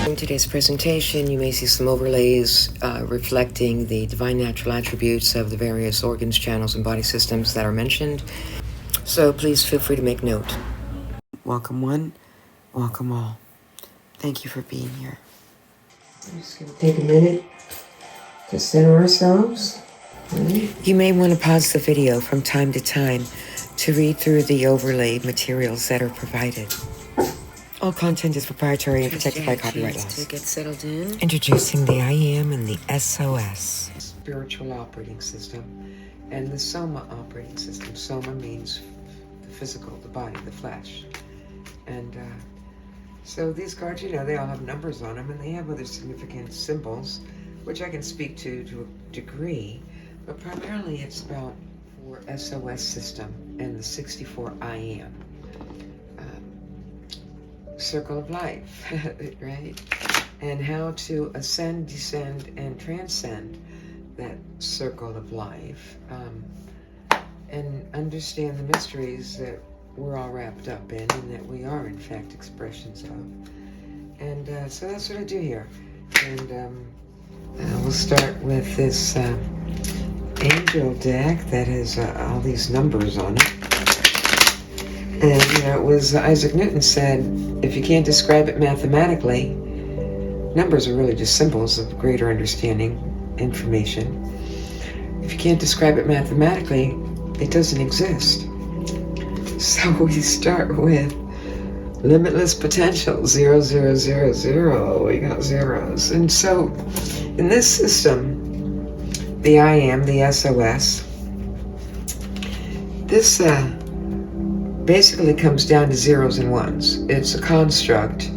In today's presentation, you may see some overlays reflecting the divine natural attributes of the various organs, channels, and body systems that are mentioned. So please feel free to make note. Welcome one, welcome all. Thank you for being here. I'm just going to take a minute to center ourselves. You may want to pause the video from time to time to read through the overlay materials that are provided. All content is proprietary and protected by copyright laws. To get settled in. Introducing the IAM and the SOS. Spiritual operating system and the Soma operating system. Soma means the physical, the body, the flesh. And so these cards, they all have numbers on them and they have other significant symbols, which I can speak to a degree. But primarily it's about for SOS system and the 64 IAM. Circle of life, right? And how to ascend, descend, and transcend that circle of life, and understand the mysteries that we're all wrapped up in and that we are in fact expressions of. And so that's what I do here. And we'll start with this angel deck that has all these numbers on it. And it was Isaac Newton said, if you can't describe it mathematically, numbers are really just symbols of greater understanding, information. If you can't describe it mathematically, it doesn't exist. So we start with limitless potential, 0, 0, 0, 0. We got zeros. And so in this system, the IAM, the SOS, this basically comes down to zeros and ones. It's a construct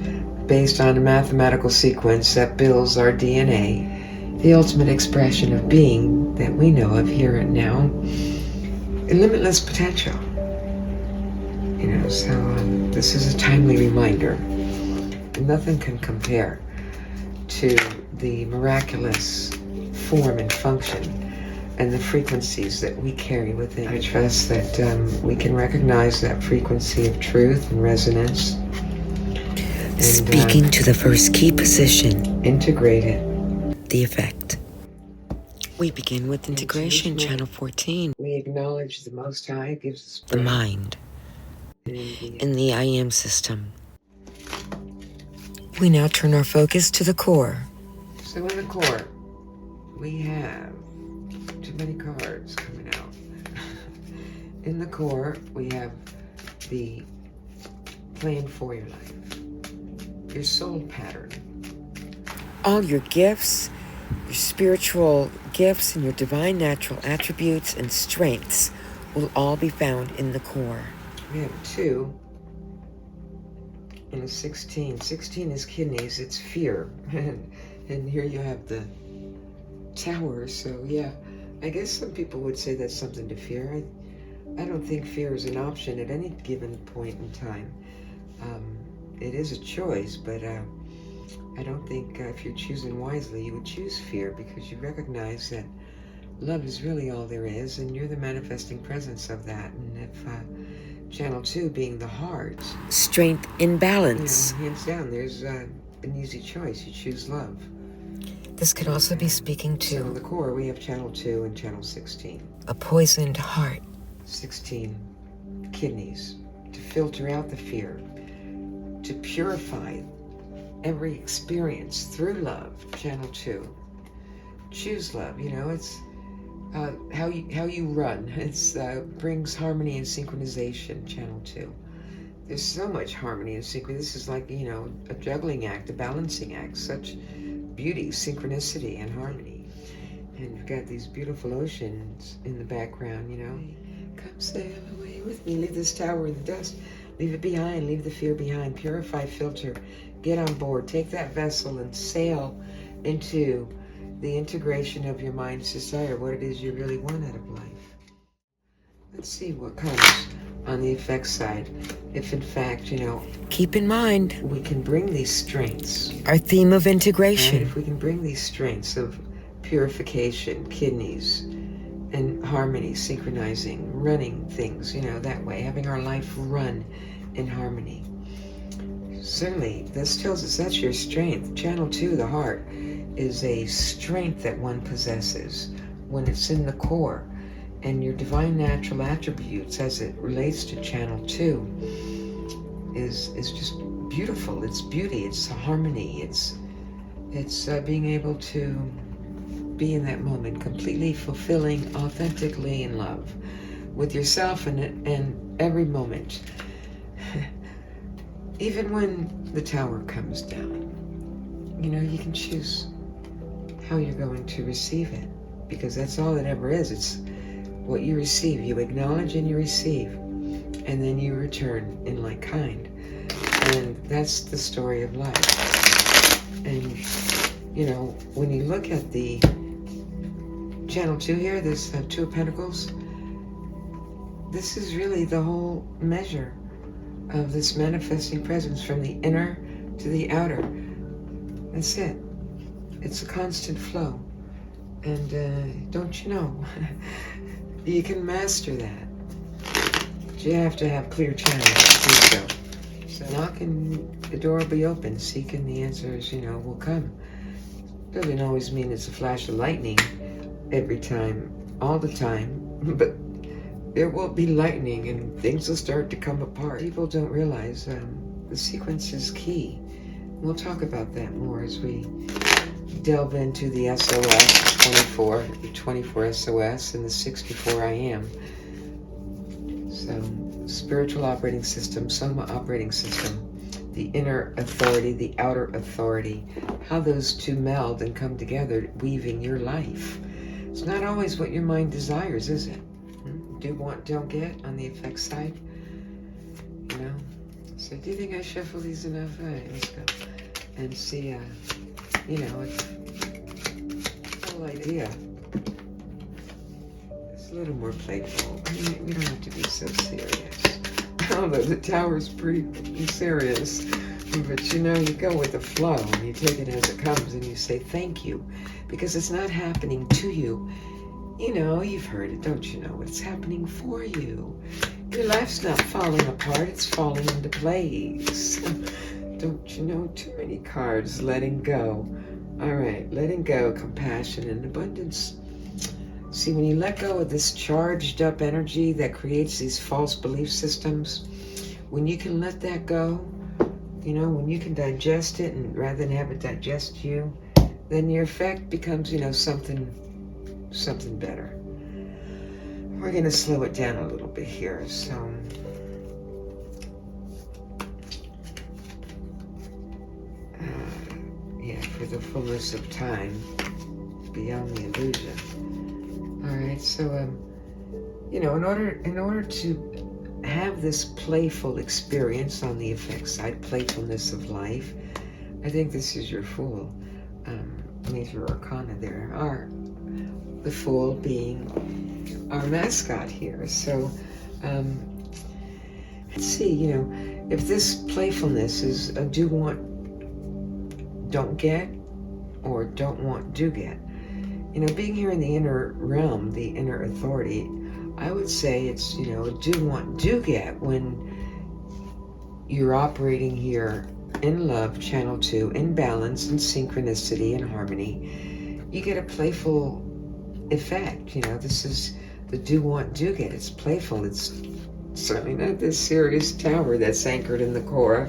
based on a mathematical sequence that builds our DNA, the ultimate expression of being that we know of here and now, and limitless potential. So this is a timely reminder. Nothing can compare to the miraculous form and function and the frequencies that we carry within. I trust that we can recognize that frequency of truth and resonance. And, speaking to the first key position. Integrate it. The effect. We begin with integration, channel 14. We acknowledge the Most High gives us the mind in the IAM system. We now turn our focus to the core. So in the core, we have too many cards coming out. In the core, we have the plan for your life, your soul pattern. All your gifts, your spiritual gifts, and your divine natural attributes and strengths will all be found in the core. We have 2 and a 16. 16 is kidneys, it's fear. And here you have the Tower, so yeah. I guess some people would say that's something to fear. I don't think fear is an option at any given point in time. It is a choice, but I don't think if you're choosing wisely, you would choose fear because you recognize that love is really all there is, and you're the manifesting presence of that. And if channel 2 being the heart, strength in balance, hands down, there's an easy choice. You choose love. This could also be speaking to... So in the core, we have channel 2 and channel 16. A poisoned heart. 16 kidneys. To filter out the fear. To purify every experience through love. Channel 2. Choose love. It's how you run. It's brings harmony and synchronization. Channel 2. There's so much harmony and synchronization. This is like, a juggling act, a balancing act. Such beauty, synchronicity, and harmony. And you've got these beautiful oceans in the background, Come sail away with me. Leave this tower in the dust. Leave it behind. Leave the fear behind. Purify, filter. Get on board. Take that vessel and sail into the integration of your mind's desire, what it is you really want out of life. Let's see what comes on the effects side. If in fact, keep in mind, we can bring these strengths. Our theme of integration. If we can bring these strengths of purification, kidneys, and harmony, synchronizing, running things, that way, having our life run in harmony. certainly, this tells us that's your strength. Channel 2, the heart, is a strength that one possesses when it's in the core. And your divine natural attributes as it relates to Channel 2 is just beautiful. It's beauty, it's harmony, it's being able to be in that moment completely fulfilling, authentically in love with yourself and every moment. Even when the tower comes down, you can choose how you're going to receive it, because that's all it ever is. It's what you receive. You acknowledge and you receive, and then you return in like kind. And that's the story of life. And, when you look at the Channel 2 here, this Two of Pentacles, this is really the whole measure of this manifesting presence from the inner to the outer. That's it. It's a constant flow. And don't you know, you can master that. But you have to have clear channels to do so. So knock and the door will be open. Seek and the answers, will come. Doesn't always mean it's a flash of lightning every time, all the time, but there will be lightning and things will start to come apart. People don't realize the sequence is key. We'll talk about that more as we delve into the SOS 24 SOS and the 64 I am. So, spiritual operating system, Soma operating system, the inner authority, the outer authority, how those two meld and come together, weaving your life. It's not always what your mind desires, is it? Do want, don't get on the effect side. So do you think I shuffle these enough? All right, let's go and see. It's the whole idea. It's a little more playful. I mean, we don't have to be so serious. Although the tower's pretty serious. But you go with the flow and you take it as it comes and you say thank you, because it's not happening to you. You've heard it, don't you know? It's happening for you. Your life's not falling apart, it's falling into place. Don't you know? Too many cards. Letting go. All right, letting go, compassion and abundance. See, when you let go of this charged up energy that creates these false belief systems, when you can let that go, when you can digest it and rather than have it digest you, then your effect becomes, something better. We're going to slow it down a little bit here. So, for the fullness of time, beyond the illusion. All right, so, in order to have this playful experience on the effect side, playfulness of life, I think this is your Fool. Major Arcana there are. The Fool being our mascot here. So, let's see, if this playfulness is a do want, don't get, or don't want, do get. Being here in the inner realm, the inner authority, I would say it's, a do want, do get when you're operating here in love, Channel 2, in balance, in synchronicity, in harmony. You get a playful effect. This is the do want, do get. It's playful. It's certainly not this serious tower that's anchored in the core.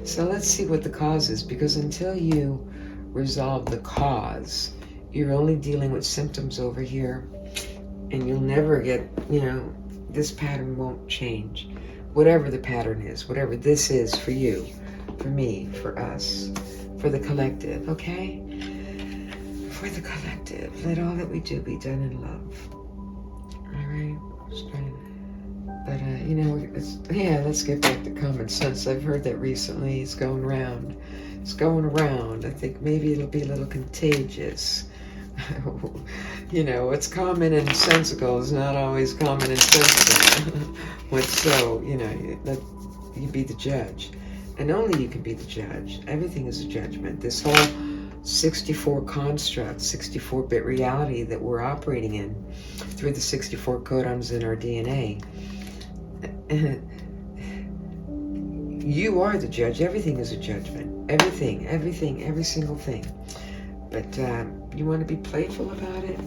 So let's see what the cause is, because until you resolve the cause, you're only dealing with symptoms over here, and you'll never get, this pattern won't change. Whatever the pattern is, whatever this is for you, for me, for us, for the collective, okay? For the collective, let all that we do be done in love. All right? But, let's get back to common sense. I've heard that recently. It's going around. I think maybe it'll be a little contagious. What's common and sensical is not always common and sensible. You be the judge. And only you can be the judge. Everything is a judgment. This whole 64 construct, 64-bit reality that we're operating in through the 64 codons in our DNA. You are the judge. Everything is a judgment. Everything, every single thing. But you want to be playful about it.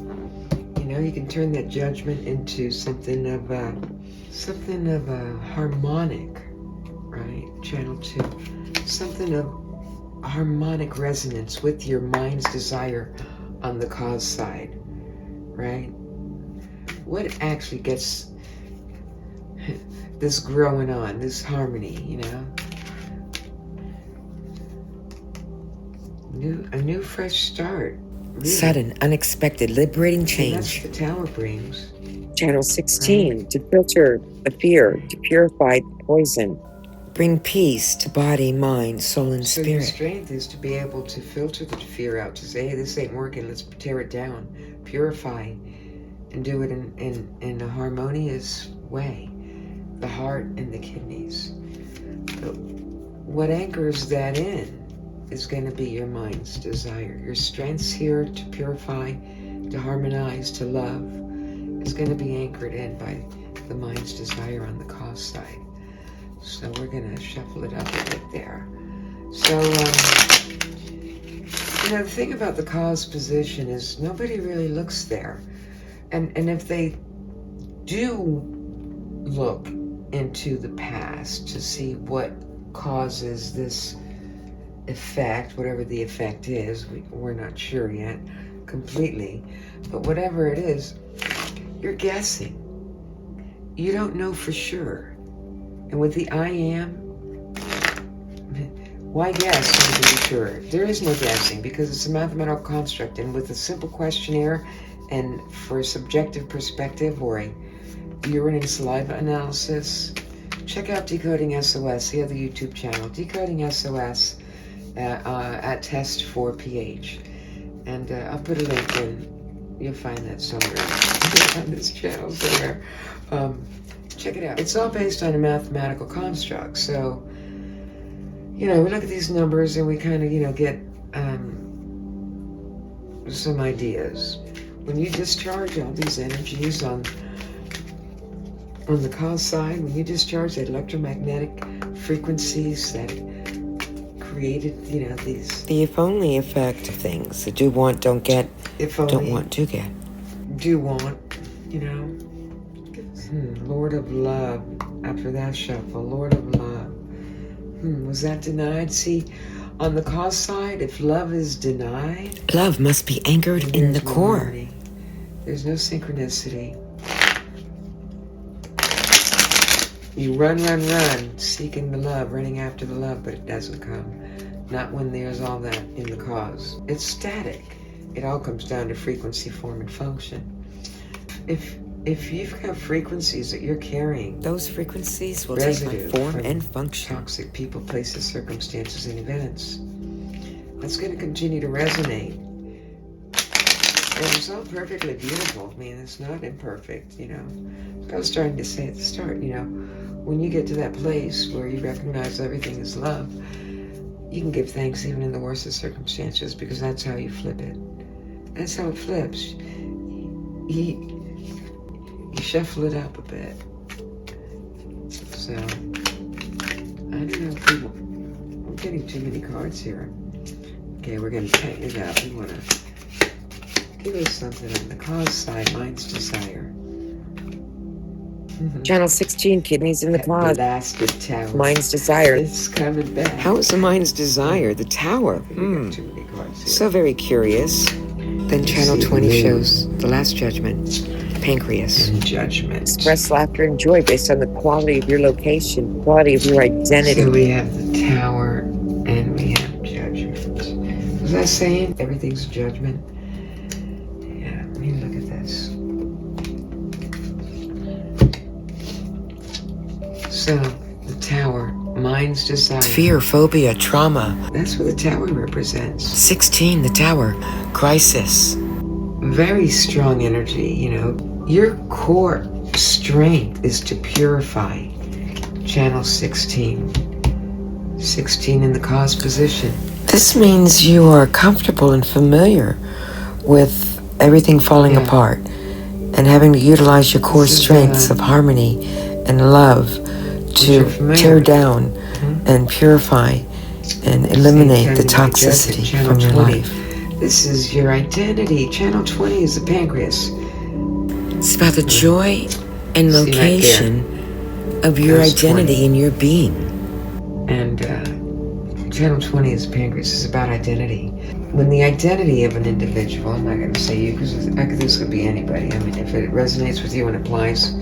You know, you can turn that judgment into something of a harmonic, right? Channel 2. Something of harmonic resonance with your mind's desire on the cause side, right? What actually gets this growing on, this harmony, you know? A new fresh start. Really. Sudden, unexpected, liberating change. And that's what the Tower brings. Channel 16, right? To filter the fear, to purify the poison. Bring peace to body, mind, soul, and spirit. So your strength is to be able to filter the fear out, to say, hey, this ain't working, let's tear it down, purify, and do it in a harmonious way. The heart and the kidneys. But what anchors that in is going to be your mind's desire. Your strengths here to purify, to harmonize, to love, is going to be anchored in by the mind's desire on the cause side. So we're going to shuffle it up a bit there. So, you know, the thing about the cause position is nobody really looks there. And if they do look into the past to see what causes this effect, whatever the effect is, we're not sure yet completely, but whatever it is, you're guessing. You don't know for sure. And with the I am, why guess when you can be sure? There is no guessing because it's a mathematical construct, and with a simple questionnaire and for a subjective perspective or a urine and saliva analysis, check out Decoding SOS, the other YouTube channel, Decoding SOS at Test for pH. And I'll put a link in. You'll find that somewhere on this channel somewhere. Check it out. It's all based on a mathematical construct. So, you know, we look at these numbers and we kind of, you know, get some ideas. When you discharge all these energies on the cause side, when you discharge that electromagnetic frequencies that created, you know, these... The if only effect of things. The do want, don't get, if only, don't want, do get. Do want, you know. Lord of Love, after that shuffle, Lord of Love. Was that denied? See, on the cause side, if love is denied... Love must be anchored in the core. Harmony. There's no synchronicity. You run, seeking the love, running after the love, but it doesn't come. Not when there's all that in the cause. It's static. It all comes down to frequency, form, and function. If you've got frequencies that you're carrying, those frequencies will take on form and function. Toxic people, places, circumstances, and events. That's going to continue to resonate. And it's all perfectly beautiful. I mean, it's not imperfect, you know. I was starting to say at the start, you know, when you get to that place where you recognize everything is love, you can give thanks even in the worst of circumstances because that's how you flip it. That's how it flips. You shuffle it up a bit. So, I don't know, people. I'm getting too many cards here. Okay, we're going to tighten it up. We want to give us something on the cause side, mind's desire. Channel 16, kidneys in the cloud. Blasted tower. Mind's desire. It's coming back. How is the mind's desire? The tower. Too many cards here. So very curious. Then channel 20 shows the last judgment. Pancreas. And judgment. Express laughter and joy based on the quality of your location, quality of your identity. So we have the tower and we have judgment. Was I saying everything's judgment? Yeah, let me look at this. So, the tower, mind's desire. Fear, phobia, trauma. That's what the tower represents. 16, the tower. Crisis. Very strong energy, you know. Your core strength is to purify. Channel 16. 16 in the cause position. This means you are comfortable and familiar with everything falling apart and having to utilize your core strengths of harmony and love to tear down and purify and eliminate the toxicity from your life. This is your identity. Channel 20 is the pancreas. It's about the joy and location of your identity in your being. And Channel 20 is the pancreas. It's about identity. When the identity of an individual, I'm not going to say you, because this could be anybody. I mean, if it resonates with you and applies,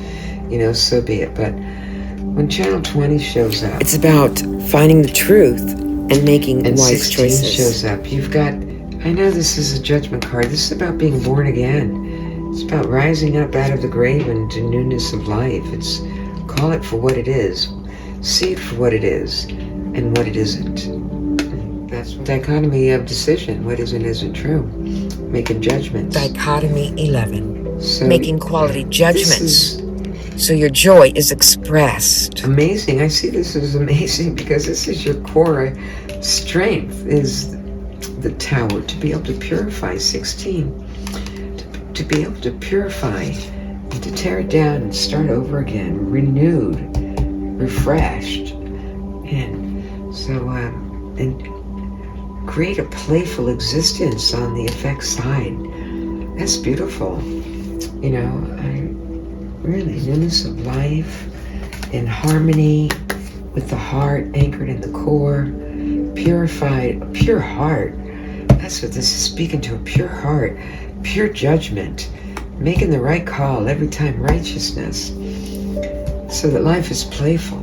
so be it. But when Channel 20 shows up, it's about finding the truth and making wise choices. 16 shows up. You've got, I know this is a judgment card. This is about being born again. It's about rising up out of the grave into newness of life. It's call it for what it is. See it for what it is and what it isn't. That's the dichotomy of decision. What is and isn't true. Making judgments. Dichotomy 11. So making quality judgments. So your joy is expressed. Amazing. I see this as amazing because this is your core strength, is the tower, to be able to purify. 16. To be able to purify and to tear it down and start over again, renewed, refreshed. And so, and create a playful existence on the effect side. That's beautiful. Really, newness of life, in harmony with the heart, anchored in the core, purified, a pure heart. That's what this is speaking to, a pure heart, pure judgment, making the right call every time, righteousness, so that life is playful.